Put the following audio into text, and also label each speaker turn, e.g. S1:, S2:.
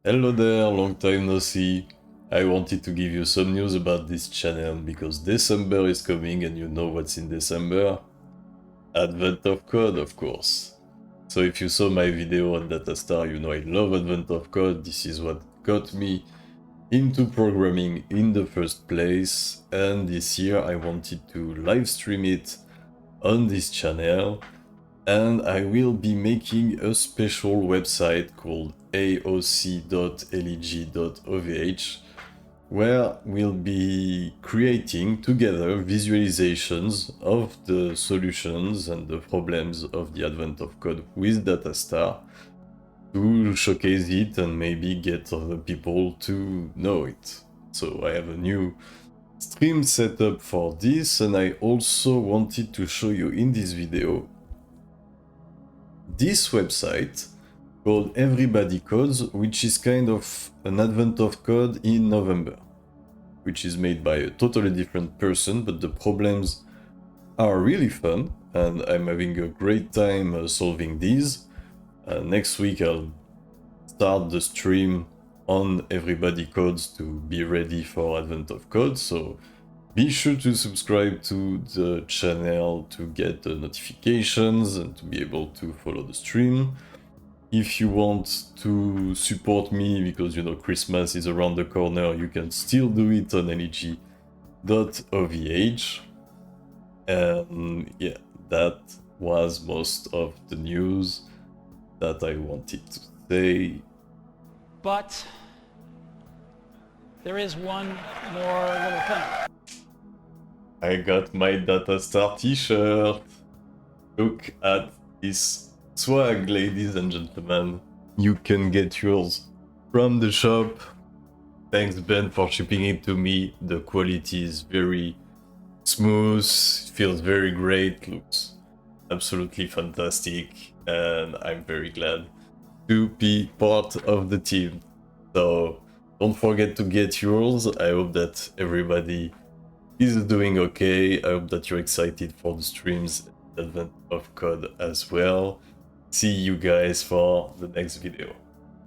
S1: Hello there, long time no see. I wanted to give you some news about this channel because December is coming and you know what's in December? Advent of Code, of course. So if you saw my video on Datastar, you know I love Advent of Code. This is what got me into programming in the first place, and this year I wanted to live stream it on this channel. And I will be making a special website called aoc.leg.ovh where we'll be creating together visualizations of the solutions and the problems of the advent of code with Datastar to showcase it and maybe get other people to know it. So I have a new stream setup for this, and I also wanted to show you in this video this website called Everybody Codes, which is kind of an advent of code in November, which is made by a totally different person, but the problems are really fun, and I'm having a great time solving these. Next week I'll start the stream on Everybody Codes to be ready for Advent of Code, so be sure to subscribe to the channel to get the notifications and to be able to follow the stream. If you want to support me, because you know Christmas is around the corner, you can still do it on leg.ovh. And yeah, that was most of the news that I wanted to say.
S2: But there is one more little thing.
S1: I got my Datastar t-shirt. Look at this swag, ladies and gentlemen. You can get yours from the shop. Thanks, Ben, for shipping it to me. The quality is very smooth, feels very great, looks absolutely fantastic, and I'm very glad to be part of the team. So don't forget to get yours. I hope that everybody is doing okay. I hope that you're excited for the streams Advent of Code as well. See you guys for the next video.